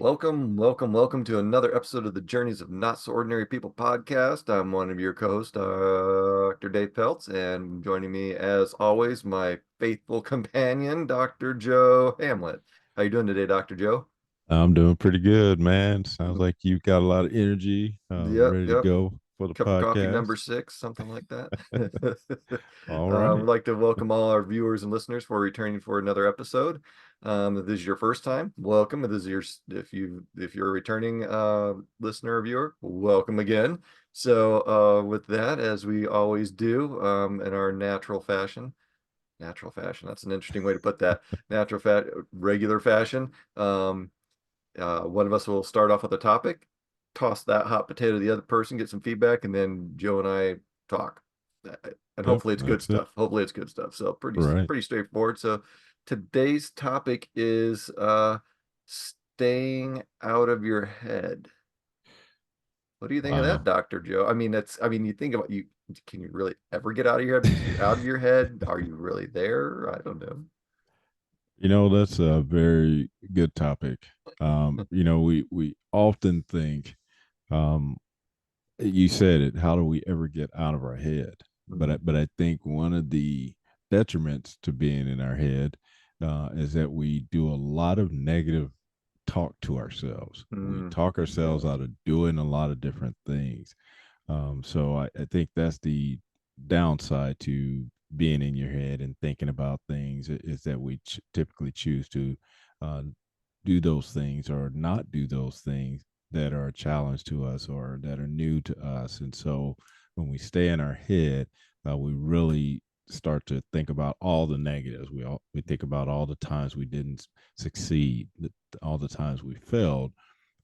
Welcome to another episode of the Journeys of Not So Ordinary People podcast. I'm one of your co-hosts, Dr. Dave Peltz, and joining me, as always, my faithful companion, Dr. Joe Hamlett. How you doing today, Dr. Joe? I'm doing pretty good, man. Sounds like you've got a lot of energy, Yep, ready to yep. go for the Cup of coffee podcast. number six, something like that. All We'd right. like to welcome all our viewers and listeners for returning for another episode. If this is your first time, welcome. If this is if you're a returning listener or viewer, welcome again. So with that, as we always do, in our natural fashion. That's an interesting way to put that. Regular fashion. One of us will start off with a topic, toss that hot potato to the other person, get some feedback, and then Joe and I talk. And Yep, hopefully it's good that's it. stuff. Hopefully it's good stuff. So pretty Right. pretty straightforward. So today's topic is staying out of your head. What do you think of that, Wow. Dr. Joe? You think about you can you really ever get out of your head? Because if you're out of your head, are you really there? I don't know. That's a very good topic. We often think, um, you said it, how do we ever get out of our head? Mhm. But I think one of the detriments to being in our head is that we do a lot of negative talk to ourselves. We talk Yeah. ourselves out of doing a lot of different things. So I think that's the downside to being in your head and thinking about things is that we typically choose to uh, do those things or not do those things that are a challenge to us or that are new to us. And so when we stay in our head, we really start to think about all the negatives. We think about all the times we didn't succeed, all the times we failed,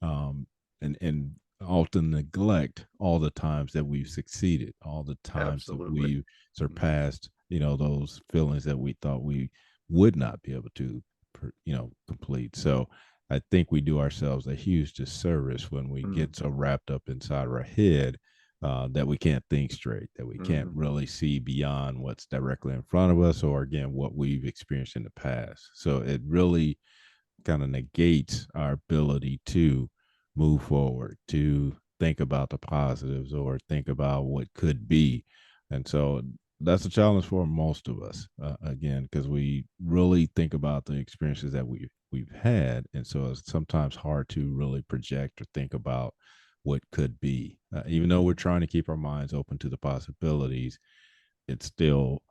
um, and often neglect all the times that we've succeeded, all the times that Absolutely. we've surpassed, those feelings that we thought we would not be able to, complete. So I think we do ourselves a huge disservice when we Mm, get so wrapped up inside our head that we can't think straight, that we can't mhm. really see beyond what's directly in front of us, or again, what we've experienced in the past. So it really kind of negates our ability to move forward, to think about the positives or think about what could be. And so that's a challenge for most of us, again, because we really think about the experiences that we've had, and so it's sometimes hard to really project or think about what could be. Even though we're trying to keep our minds open to the possibilities, it still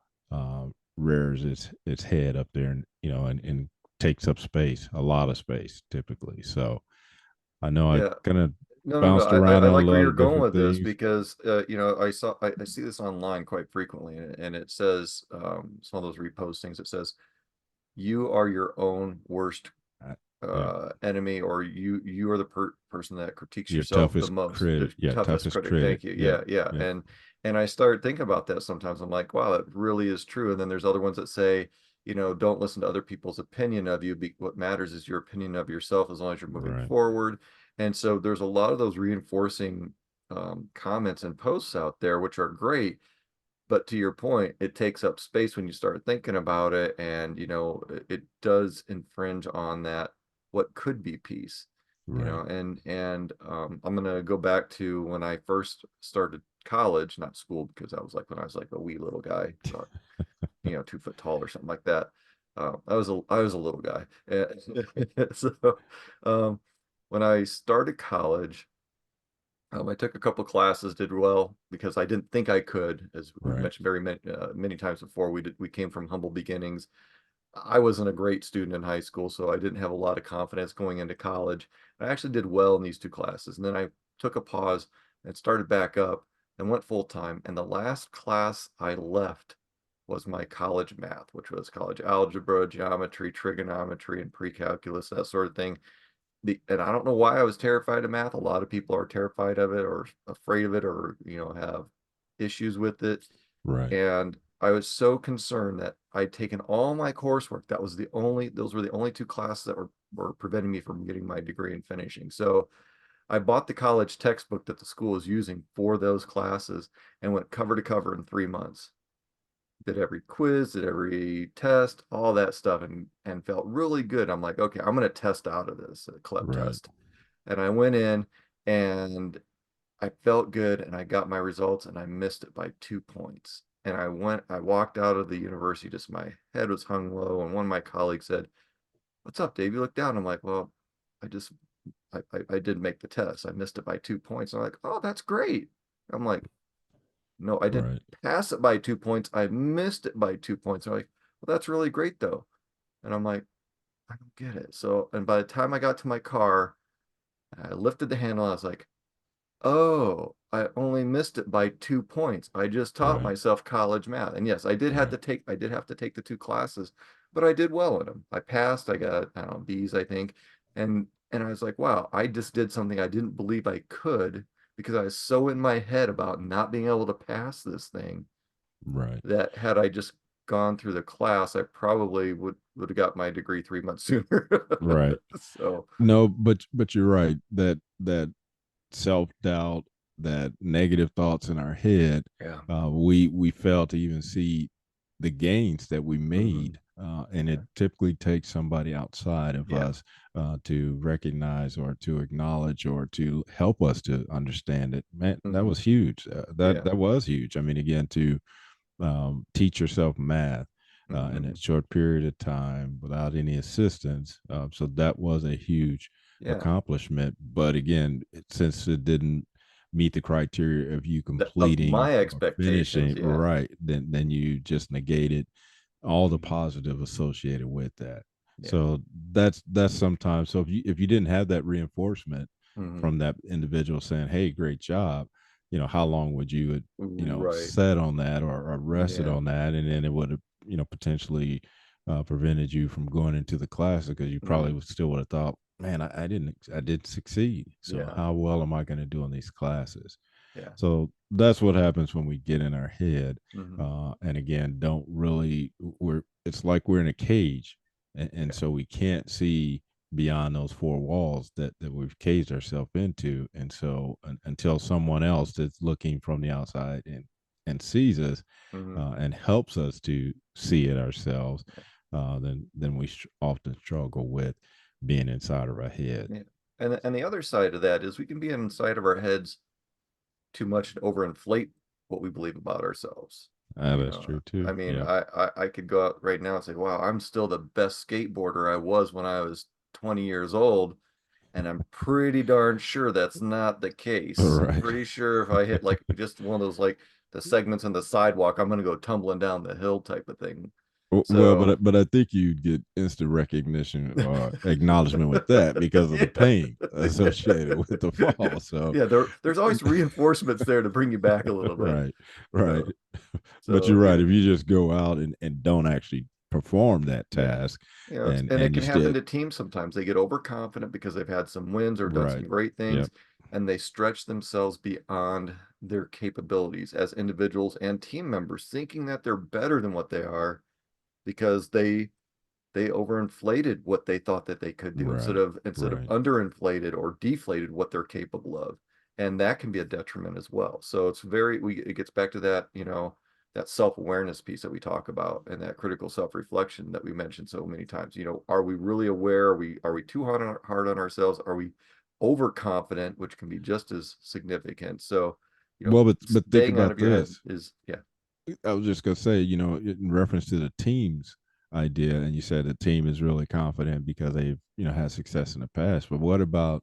rears its head up there, and and takes up space, a lot of space typically. So I know I Yeah. kind of No. bounced I around on a like where lot you're of going different with this things. because I see this online quite frequently, and it says it's one of those repostings. It says you are your own worst I, yeah, enemy, or you are the person that critiques your yourself the toughest most, critic. the Yeah, toughest toughest critic. critic. Thank you. Yeah, Yeah. yeah, And I start thinking about that sometimes. I'm like, wow, that really is true. And then there's other ones that say, don't listen to other people's opinion of you. What matters is your opinion of yourself, as long as you're moving right, forward. And so there's a lot of those reinforcing comments and posts out there, which are great. But to your point, it takes up space when you start thinking about it, and it does infringe on that what could be peace. right. I'm gonna go back to when I first started college, not school, because I was like when I was like a wee little guy, about 2 foot tall or something like that. I was a little guy. So um, when I started college, I took a couple classes, did well because I didn't think I could, as we've Right. mentioned many times before. We came from humble beginnings. I wasn't a great student in high school, so I didn't have a lot of confidence going into college. I actually did well in these two classes, and then I took a pause and started back up and went full time. And the last class I left was my college math, which was college algebra, geometry, trigonometry, and pre-calculus, that sort of thing. And I don't know why I was terrified of math. A lot of people are terrified of it or afraid of it, or have issues with it. Right. And I was so concerned that I'd taken all my coursework. Those were the only two classes that were preventing me from getting my degree and finishing. So I bought the college textbook that the school was using for those classes and went cover to cover in 3 months. Did every quiz, did every test, all that stuff, and felt really good. I'm like, okay, I'm going to test out of this, a CLEP Right. test. And I went in and I felt good and I got my results and I missed it by 2 points. And I walked out of the university, just my head was hung low. And one of my colleagues said, "What's up, Dave? You look down." I'm like, "Well, I just, I didn't make the test. I missed it by 2 points." And I'm like, "Oh, that's great." I'm like, "No, I didn't Right. pass it by 2 points. I missed it by 2 points." They're like, "Well, that's really great though." And I'm like, "I don't get it." So, and by the time I got to my car, I lifted the handle. I was like, "Oh, I only missed it by 2 points. I just taught Right. myself college math." And yes, Right. I did have to take the two classes, but I did well in them. I passed. I got, I don't know, B's, I think. And I was like, wow, I just did something I didn't believe I could because I was so in my head about not being able to pass this thing Right. that had I just gone through the class, I probably would have got my degree 3 months sooner. Right. So, No, but you're right. That self doubt, that negative thoughts in our head, yeah. we fail to even see the gains that we Hmm. made. And it Yeah. typically takes somebody outside of Yeah. us to recognize or to acknowledge or to help us to understand it. Man, that Hmm. was huge. That Yeah. that was huge. I mean, again, to teach yourself math in a Hmm. short period of time without any assistance. So that was a huge Yeah. accomplishment. But again, since it didn't meet the criteria of you Of completing my or expectations, finishing yeah. right, then you just negated all the Hmm. positive associated with that. Yeah. So that's sometimes, so if you didn't have that reinforcement Hmm. from that individual saying, "Hey, great job," how long would you Right. set on that or rested Yeah. on that, and then it would have potentially prevented you from going into the class because you probably Hmm. still would have thought, "Man, I didn't succeed. So Yeah. how well am I going to do in these classes?" Yeah. So that's what happens when we get in our head, Hmm. and again, don't really. We're It's like we're in a cage, and Yeah. so we can't see beyond those four walls that we've caged ourselves into. And so until someone else that's looking from the outside and sees us Hmm. and helps us to see it ourselves, then we often struggle with being inside of our head. Yeah. And the other side of that is we can be inside of our heads too much and overinflate what we believe about ourselves. That's true too. I mean, Yeah. I could go out right now and say, wow, I'm still the best skateboarder I was when I was 20 years old. And I'm pretty darn sure that's not the All case. I'm right. pretty sure if I hit like just one of those like the segments on the sidewalk, I'm gonna go tumbling down the hill type of thing. Well, So but I think you'd get instant recognition or acknowledgement with that because of the yeah. pain associated with the fall. So, Yeah, there's always reinforcements there to bring you back a little bit. right, right. So But you're so right. you If you just go out and don't actually perform that yeah. task, And it and you can happen still to teams sometimes. They get overconfident because they've had some wins or done right, some great things, yep, and they stretch themselves beyond their capabilities as individuals and team members, thinking that they're better than what they are because they overinflated what they thought that they could do right, instead of right, underinflated or deflated what they're capable of. And that can be a detriment as well. So it's very it gets back to that, that self-awareness piece that we talk about and that critical self-reflection that we mentioned so many times. Are we really aware? Are we too hard on ourselves? Are we overconfident, which can be just as significant? So, well, but think staying out about of your head this. is yeah. I was just gonna say, in reference to the team's idea, and you said the team is really confident because they've had success in the past. But what about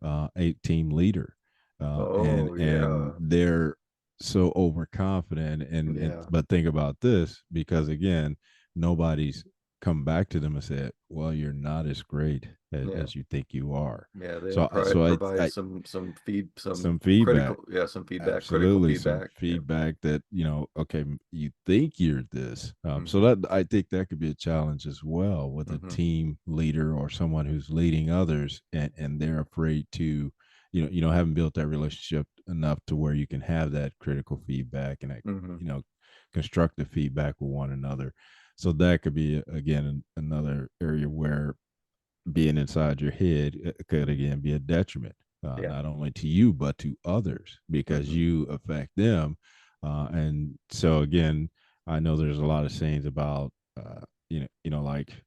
a team leader, and Oh yeah. they're so overconfident, and Yeah. but think about this because again, nobody's come back to them and said, "Well, you're not as great Yeah. as you think you are." Yeah, they So, didn't provide I some some feedback. critical Absolutely, some feedback. Yeah. feedback that okay, you think you're this. So Hmm. that I think that could be a challenge as well with a Hmm. team leader or someone who's leading others, and they're afraid to, haven't built that relationship enough to where you can have that critical feedback and that Hmm. you know constructive feedback with one another. So that could be again another area where being inside your head could again be a detriment, Yeah. not only to you but to others because Hmm. you affect them. And so again, I know there's a lot of sayings about like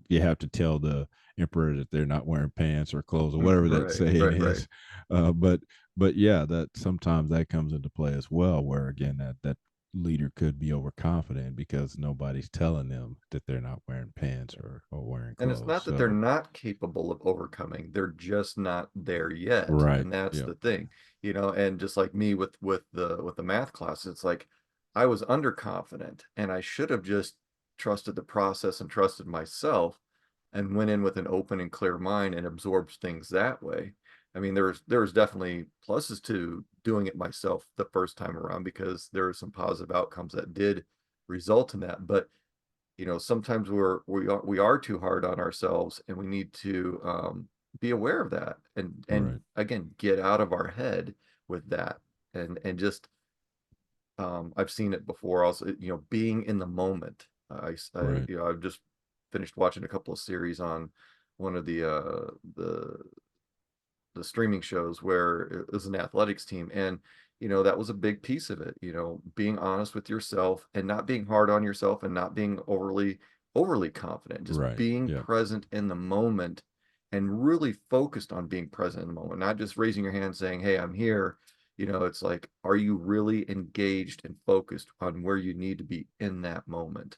you have to tell the emperor that they're not wearing pants or clothes or whatever that Right, saying right, right. is. But yeah, that sometimes that comes into play as well, where again that leader could be overconfident because nobody's telling them that they're not wearing pants or wearing And it's clothes. not that they're So not capable of overcoming, they're just not there yet. right, And that's yeah, the thing, and just like me with the math class, it's like I was underconfident and I should have just trusted the process and trusted myself and went in with an open and clear mind and absorbed things that way. I mean, there was definitely pluses to doing it myself the first time around because there are some positive outcomes that did result in that. But sometimes we are too hard on ourselves, and we need to be aware of that, and right, again, get out of our head with that, and just I've seen it before also, being in the moment. right, I've just finished watching a couple of series on one of the streaming shows where it was an athletics team, and that was a big piece of it, being honest with yourself and not being hard on yourself and not being overly confident, just right, being yeah, present in the moment and really focused on being present in the moment, not just raising your hand saying, hey, I'm here. It's like, are you really engaged and focused on where you need to be in that moment?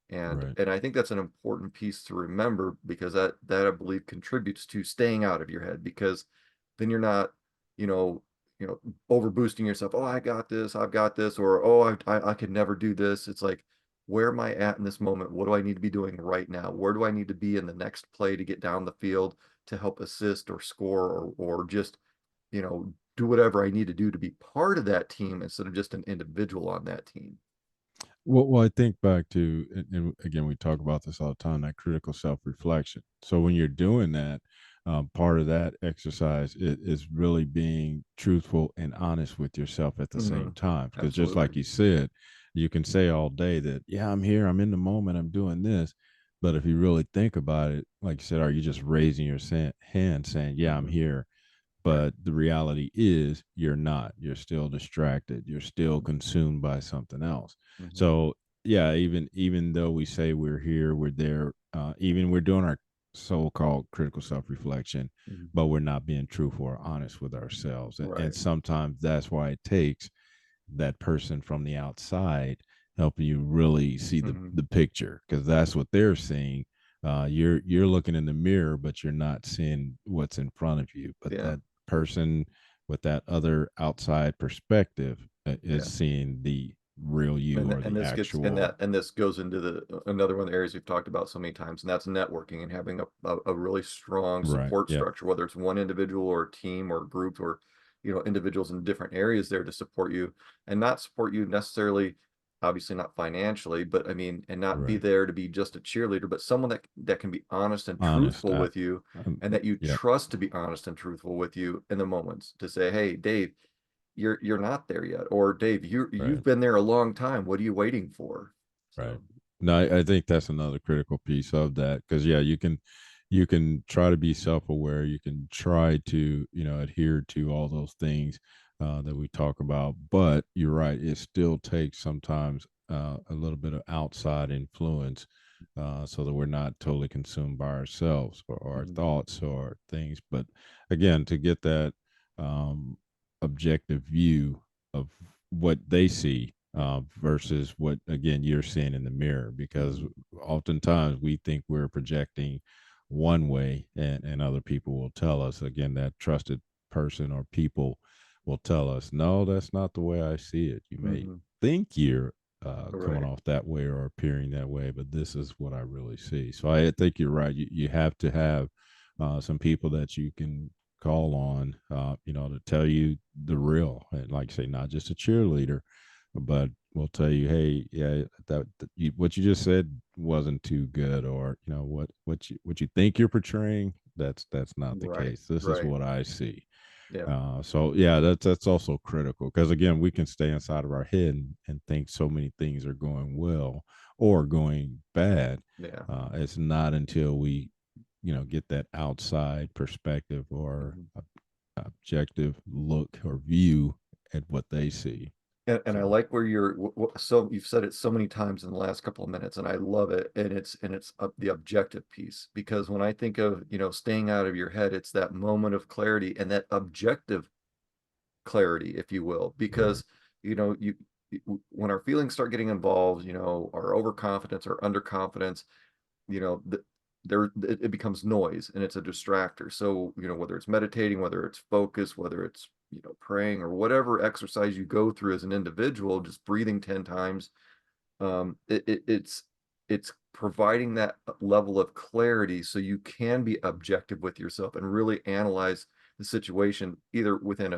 and right, and I think that's an important piece to remember, because that I believe contributes to staying out of your head, because then you're not, you know, over boosting yourself. Oh, I got this, I've got this, or oh, I could never do this. It's like, where am I at in this moment? What do I need to be doing right now? Where do I need to be in the next play to get down the field to help assist or score, or just, do whatever I need to do to be part of that team instead of just an individual on that team. well, I think back to, and again, we talk about this all the time, that critical self reflection. So when you're doing that, part of that exercise is really being truthful and honest with yourself at the same Hmm. time. Because just Absolutely. like you said, you can say all day that, yeah, I'm here, I'm in the moment, I'm doing this. But if you really think about it, like you said, are you just raising your hand saying, yeah, I'm Hmm. here? Right. But the reality is you're not. You're still distracted, you're still consumed by something else. Hmm. So yeah, even though we say we're here, we're there, even we're doing our so-called critical self-reflection, Hmm. but we're not being truthful or honest with ourselves. And Right. sometimes that's why it takes that person from the outside helping you really see the Hmm. the picture, because that's what they're seeing. You're looking in the mirror, but you're not seeing what's in front of you. But Yeah. that person with that other outside perspective is Yeah. seeing the real you, And or and the this gets and actual. that and this goes into the another one of the areas we've talked about so many times, and that's networking and having a really strong Right. support Yeah. structure, whether it's one individual or a team or group, or individuals in different areas there to support you, and not support you necessarily, obviously not financially, but I mean, and not be Right. there to be just a cheerleader, but someone that can be honest and Honest. truthful with you, and that you Yep. trust to be honest and truthful with you in the moments, to say, hey, Dave, you're not there yet, or Dave, you've Right. been there a long time, what are you waiting for? Right. So. No, I think that's another critical piece of that, because yeah, you can try to be self-aware, you can try to adhere to all those things that we talk about, but you're right, it still takes sometimes a little bit of outside influence, so that we're not totally consumed by ourselves or our Mhm. thoughts or things. But again, to get that um, objective view of what they see, versus what again you're seeing in the mirror, because Mhm. oftentimes we think we're projecting one way, and other people will tell us, again, that trusted person or people will tell us, no, that's not the way I see it. You may Mhm. think you're coming Right. off that way or appearing that way, but this is what I really see. So I think you're right. You have to have some people that you can call on, to tell you the real, and like I say, not just a cheerleader, but we'll tell you, hey, yeah, what you just said wasn't too good, or what you think you're portraying, that's not the Right. case. This is Right. what I see. Yeah. So yeah, that's also critical, because again, we can stay inside of our head and think so many things are going well or going bad. Yeah. It's not until we get that outside perspective or Mhm. objective look or view at what they see. And I So like where so you've said it so many times in the last couple of minutes, and I love it. And it's the objective piece, because when I think of, staying out of your head, it's that moment of clarity and that objective clarity, if you will, right, because when our feelings start getting involved, our overconfidence or underconfidence, you know, th there it becomes noise and it's a distractor. So, whether it's meditating, whether it's focus, whether it's, praying or whatever exercise you go through as an individual, just breathing 10 times, it's providing that level of clarity so you can be objective with yourself and really analyze the situation either within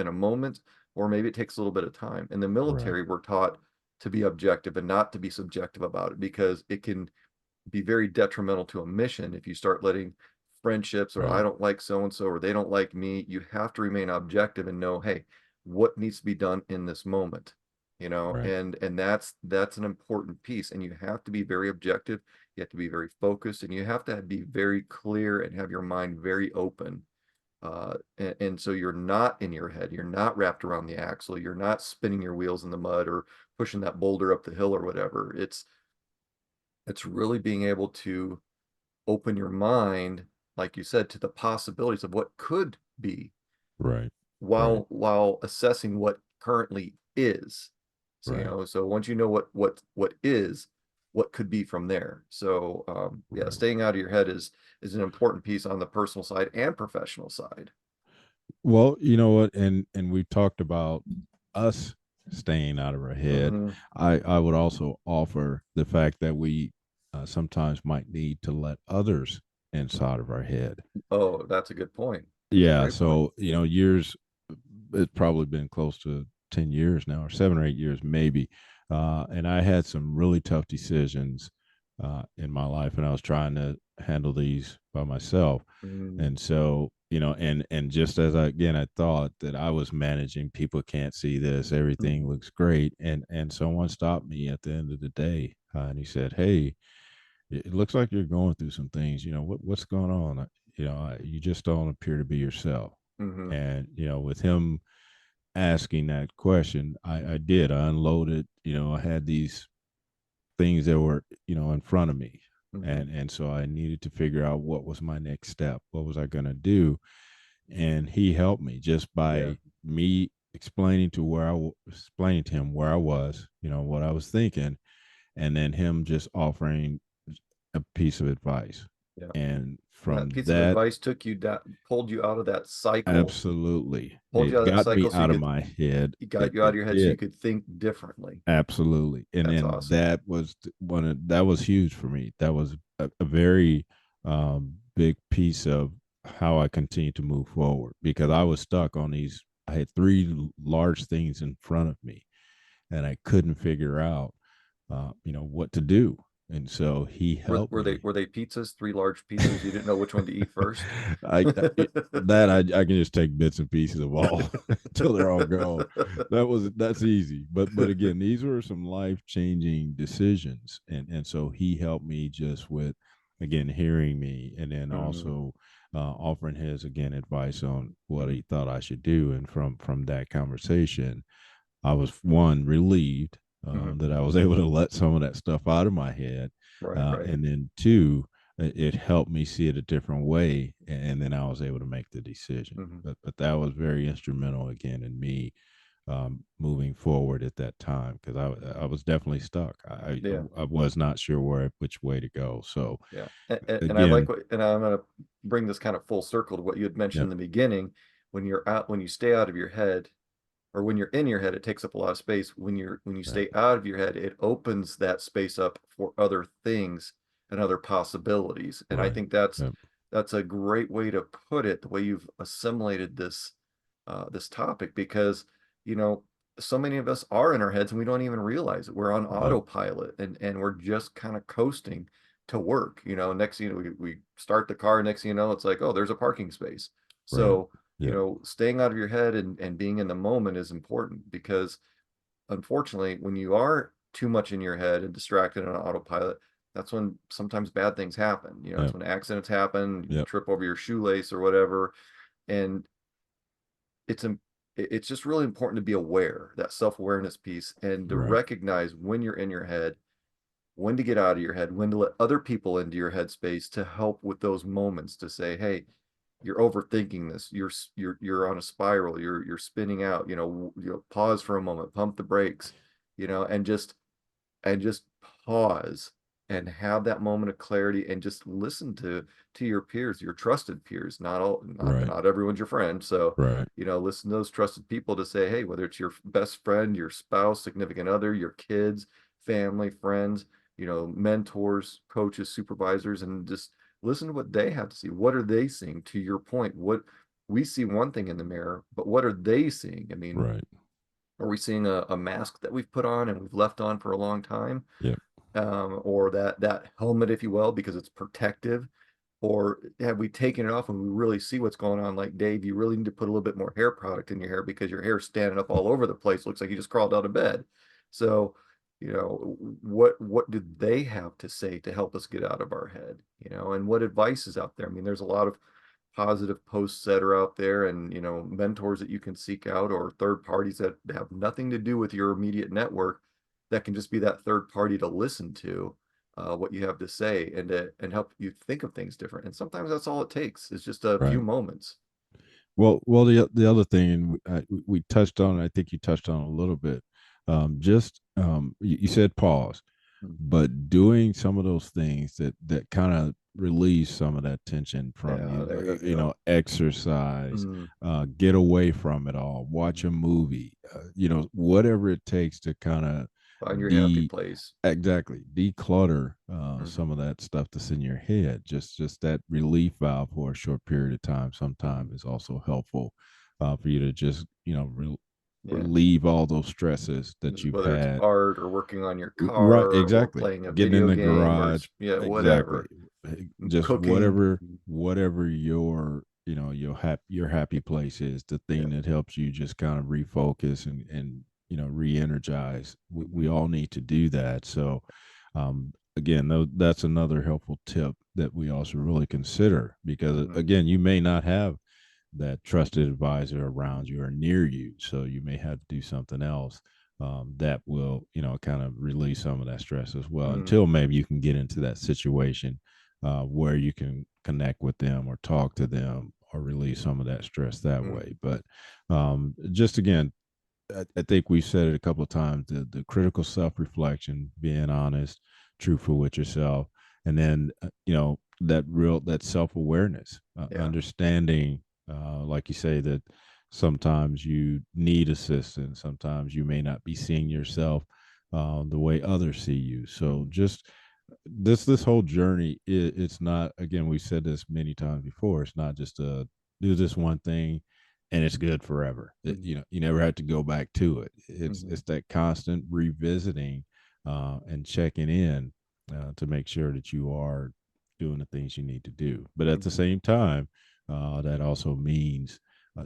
a moment, or maybe it takes a little bit of time. In the right, military, we're taught to be objective and not to be subjective about it, because it can be very detrimental to a mission if you start letting friendships, or I right, don't like so and so, or they don't like me. You have to remain objective and know, hey, what needs to be done in this moment, right, and that's an important piece. And you have to be very objective, you have to be very focused, and you have to be very clear and have your mind very open. And so you're not in your head, you're not wrapped around the axle, you're not spinning your wheels in the mud or pushing that boulder up the hill or whatever. It's really being able to open your mind, like you said, to the possibilities of what could be, right, right, while assessing what currently is. So, right, so once you know what is, what could be from there. So, yeah, right. staying out of your head is an important piece on the personal side and professional side. Well, you know what, and we've talked about us staying out of our head. Hmm. I would also offer the fact that we sometimes might need to let others inside of our head. Oh, that's a good point. That's a Yeah, great point. so years. It's probably been close to 10 years now, or 7 or 8 years maybe. And I had some really tough decisions in my life, and I was trying to handle these by myself. Mm, And so, and just as I thought that I was managing, people can't see this, everything mhm, looks great. And someone stopped me at the end of the day, and he said, "Hey, it looks like you're going through some things. What's going on? You just don't appear to be yourself." mhm, And with him asking that question, I did. I unloaded. I had these things that were in front of me, mhm. and so I needed to figure out what was my next step. What was I going to do? And he helped me just Yeah. by me explaining to him where I was, what I was thinking, and then him just offering a piece of advice. Yeah. And And from that piece of that, advice took you down, pulled you out of that cycle, absolutely, pulled you out it of that got me cycle so you out of could, my head. it got It you out of it your head so you did. could think differently. Absolutely. And That's then awesome. that was that was huge for me. That was a very big piece of how I continue to move forward, because I was stuck on these. I had three large things in front of me, and I couldn't figure out, what to do. And so he Were, helped were they me. were they pizzas, three large pizzas? You didn't know which one to eat first? I can just take bits and pieces of all until they're all gone. That's easy. But again, these were some life changing decisions, and so he helped me just with, again, hearing me, and then Mhm, also offering his, again, advice on what mhm, he thought I should do. And from that conversation, I was, one, relieved mhm. that I was able to let some of that stuff out of my head, Right, right. and then two, it helped me see it a different way, and then I was able to make the decision. Mhm. But that was very instrumental, again, in me moving forward at that time, because I was definitely stuck. Yeah, I was not sure which way to go. So yeah. And I like again, and I'm gonna bring this kind of full circle to what you had mentioned yep, in the beginning. When you stay out of your head, or when you're in your head, it takes up a lot of space. When you right, stay out of your head, it opens that space up for other things and other possibilities. And I right, think that's yep, that's a great way to put it, the way you've assimilated this topic, because you know so many of us are in our heads and we don't even realize it. We're on yep, autopilot, and we're just kind of coasting to work. Next thing you know, we start the car, next thing you know, it's like, oh, there's a parking space. right, So yep, staying out of your head and being in the moment is important, because unfortunately, when you are too much in your head and distracted on autopilot, that's when sometimes bad things happen. It's yep, when accidents happen, you yep, trip over your shoelace or whatever. And it's it's just really important to be aware, that self-awareness piece, and to Right. recognize when you're in your head, when to get out of your head, when to let other people into your headspace to help with those moments to say, hey, you're overthinking this. You're on a spiral. You're spinning out. Pause for a moment, pump the brakes, and just pause and have that moment of clarity and just listen to your peers, your trusted peers. Not all, not Right. not everyone's your friend. So, Right. listen to those trusted people to say, hey, whether it's your best friend, your spouse, significant other, your kids, family, friends, mentors, coaches, supervisors, and just listen to what they have to see. What are they seeing? To your point, what we see one thing in the mirror, but what are they seeing? I mean, Right. are we seeing a mask that we've put on and we've left on for a long time? Yep. Or that helmet, if you will, because it's protective? Or have we taken it off and we really see what's going on? Like, Dave, you really need to put a little bit more hair product in your hair because your hair's standing up all over the place. Looks like you just crawled out of bed. So, what do they have to say to help us get out of our head? And what advice is out there? I mean, there's a lot of positive posts that are out there, and mentors that you can seek out, or third parties that have nothing to do with your immediate network, that can just be that third party to listen to what you have to say, and help you think of things different. And sometimes that's all it takes, is just a few Right. moments. Well, the other thing, and we touched on, I think you touched on a little bit. Just you said pause, Mhm. but doing some of those things that kind of release some of that tension from Yeah, you. there you go. Exercise, Mm, get away from it all, watch a movie, whatever it takes to kind of find your happy de place. exactly declutter Hmm. some of that stuff that's in your head. Just that relief valve for a short period of time sometimes is also helpful for you to just Yeah, relieve all those stresses that you've whether it's had. art or working on your Right, car or exactly. playing a Getting in video the game, or garage, yeah, exactly. whatever, Just cooking. whatever your happy place is, the Yeah. thing that helps you just kind of refocus and re-energize. We Hmm. all need to do that. So again, though, that's another helpful tip that we also really consider because Hmm. again, you may not have that trusted advisor around you or near you. So you may have to do something else that will, kind of release some of that stress as well Hmm. until maybe you can get into that situation where you can connect with them or talk to them or release some of that stress that way. Hmm. But just again, I think we've said it a couple of times the critical self reflection, being honest, truthful with yourself, and then, that self awareness, Yeah. understanding, like you say, that sometimes you need assistance, sometimes you may not be seeing yourself the way others see you. So Hmm. just this whole journey, it's not, again, we've said this many times before, it's not just a do this one thing and it's good forever. Hmm. You never have to go back to it. Hmm. It's that constant revisiting and checking in to make sure that you are doing the things you need to do. But at the Hmm. same time, that also means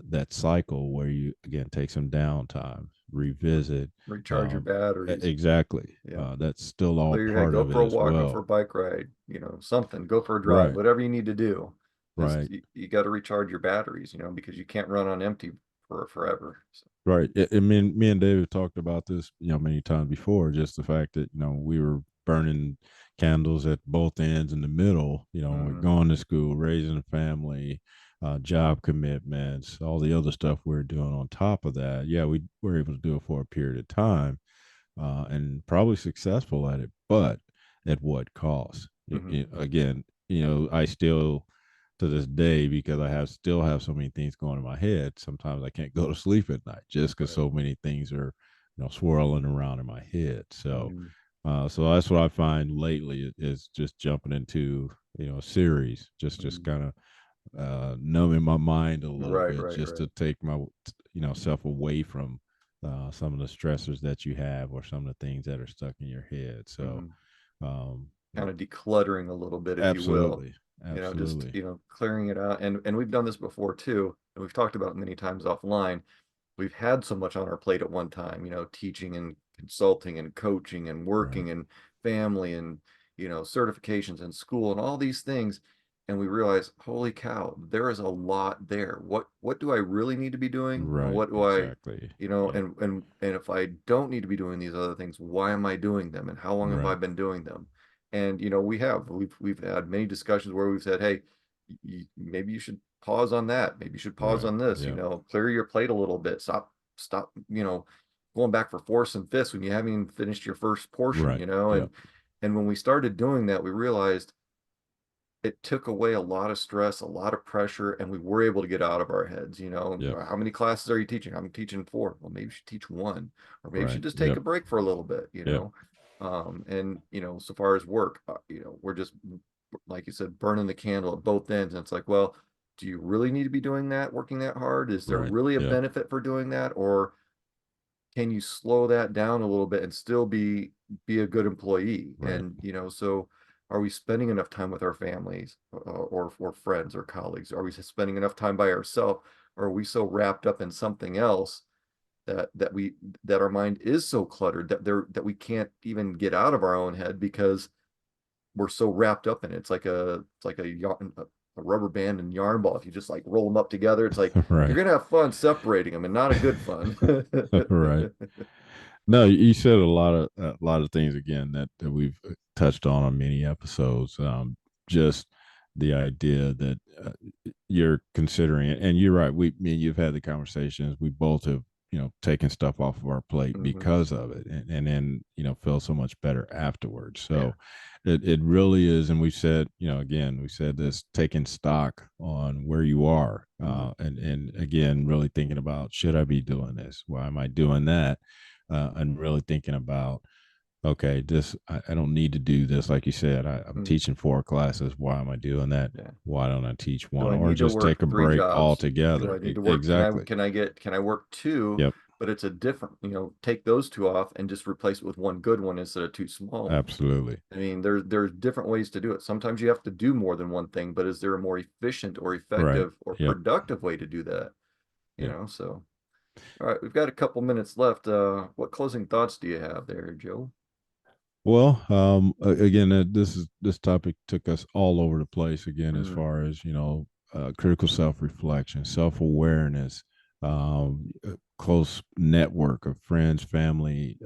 that cycle where you again take some downtime, revisit. Recharge your Um, batteries. exactly. Yeah. That's still all Clear your head. part Go of for it a as walk. Go for a well. bike ride. Something. Go for a drive. Right. Whatever you need to do. Just Right. you got to recharge your batteries. Because you can't run on empty for forever. So. Right. And me and David talked about this, many times before, just the fact that, we were burning candles at both ends in the middle, we're Hmm. going to school, raising a family, job commitments, all the other stuff we're doing on top of that. Yeah, we were able to do it for a period of time and probably successful at it, but at what cost? Hmm. Again, I still to this day because I have still have so many things going in my head. Sometimes I can't go to sleep at night just because Right. so many things are swirling around in my head. So Hmm. so that's what I find lately is just jumping into a series, just Hmm. kind of numbing my mind a little Right. bit, Right. just Right. to take my self away from some of the stressors that you have or some of the things that are stuck in your head. So Hmm. um, Kind of decluttering a little bit, if you will. absolutely, Just absolutely, clearing it out. And we've done this before too, and we've talked about it many times offline. We've had so much on our plate at one time, teaching and consulting and coaching and right, working and family and certifications and school and all these things. and we realize, holy cow, there is a lot there. What do I really need to be doing? And Right. what do I, Exactly. and Yep. if I don't need to be doing these other things, why am I doing them? And how long have I Right. been doing them? And we've had many discussions where we've said, hey, maybe you should pause on that. Maybe you should pause Right. on this, Yep. clear your plate a little bit. Stop, going back for fourths and fifths when you haven't even finished your first portion, Right. Yep. and when we started doing that, we realized it took away a lot of stress, a lot of pressure, and we were able to get out of our heads. Yep. How many classes are you teaching? I'm teaching four. Well, maybe you should teach one, or maybe you Right. should just take a Yep. break for a little bit, Yep. and so far as work, we're just, like you said, burning the candle at both ends. And it's like, well, do you really need to be doing that, working that hard? Is there Right. really a Yep. benefit for doing that? Or can you slow that down a little bit and still be a good employee? Right. And so are we spending enough time with our families, or friends or colleagues? Are we spending enough time by ourselves, or are we so wrapped up in something else that our mind is so cluttered that we can't even get out of our own head because we're so wrapped up in it. It's like a yarn, a rubber band and yarn ball. If you just like roll them up together, it's like you're Right. gonna have fun separating them, and not a good fun. Right. No, you said a lot of things again that we've touched on many episodes. Just the idea that you're considering it, and you're right. Me and you've had the conversations. We both have, taken stuff off of our plate Mhm. because of it, and then feel so much better afterwards. Yeah. So it really is, and we said, again, we said this, taking stock on where you are, Mhm. and again, really thinking about, should I be doing this? Why am I doing that? And really thinking about, okay, this, I don't need to do this. Like you said, I'm Mhm. teaching four classes. Why am I doing that? Yeah. Why don't I teach Do one I or need to just work take a three break jobs? Do altogether? I need to work? Exactly. Can I work two, Yep. but it's a different, take those two off and just replace it with one good one instead of two small ones? Absolutely. I mean, there's different ways to do it. Sometimes you have to do more than one thing, but is there a more efficient or Right. effective or Yep. productive way to do that? Yep. So all right, we've got a couple minutes left. What closing thoughts do you have there, Joe? Well, again, this topic took us all over the place again, as Mm, far as critical self-reflection, self-awareness, close network of friends, family,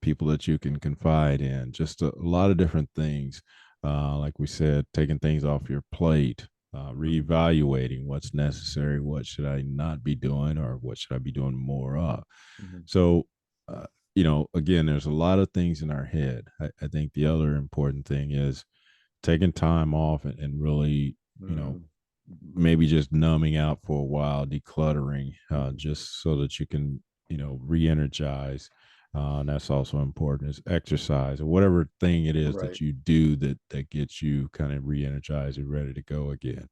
people that you can confide in, just a lot of different things. Like we said, taking things off your plate, mhm, reevaluating what's necessary, what should I not be doing, or what should I be doing more of. mhm, So, uh, again, there's a lot of things in our head. I think the other important thing is taking time off, and really, mhm, maybe just numbing out for a while, decluttering, mhm. just so that you can, re-energize. And that's also important, is exercise or whatever thing it is that Right. you do that gets you kind of re-energized and ready to go again.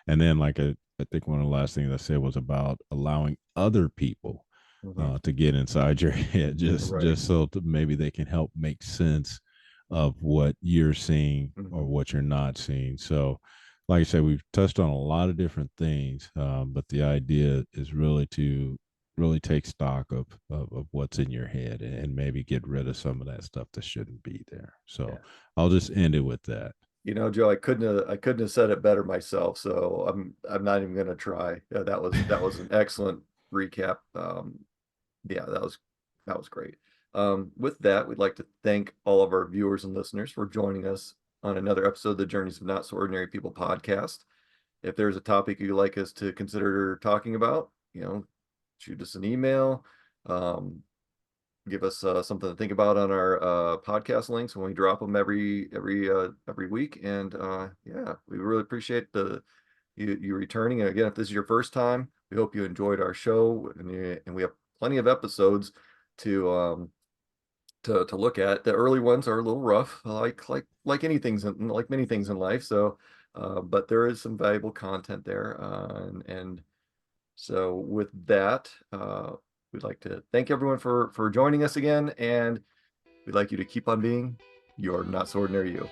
And then, like, I think one of the last things I said was about allowing other people Mhm. to get inside your head, just Right. just so that maybe they can help make sense of what you're seeing or Mhm. what you're not seeing. So, like I said, we've touched on a lot of different things, but the idea is really to really take stock of what's in your head, and maybe get rid of some of that stuff that shouldn't be there. So Yeah. I'll just end it with that. Joe, I couldn't have said it better myself, so I'm not even gonna try. Yeah, that was an excellent recap. Yeah, that was great. With that, we'd like to thank all of our viewers and listeners for joining us on another episode of the Journeys of Not So Ordinary People podcast. If there's a topic you'd like us to consider talking about, shoot us an email. Um, Give us something to think about on our podcast links when we drop them every week. And yeah, we really appreciate you returning. And again, if this is your first time, we hope you enjoyed our show, and we have plenty of episodes to to look at. The early ones are a little rough, like like many things in life. So, but there is some valuable content there, and so with that, we'd like to thank everyone for joining us again, and we'd like you to keep on being your not so ordinary you.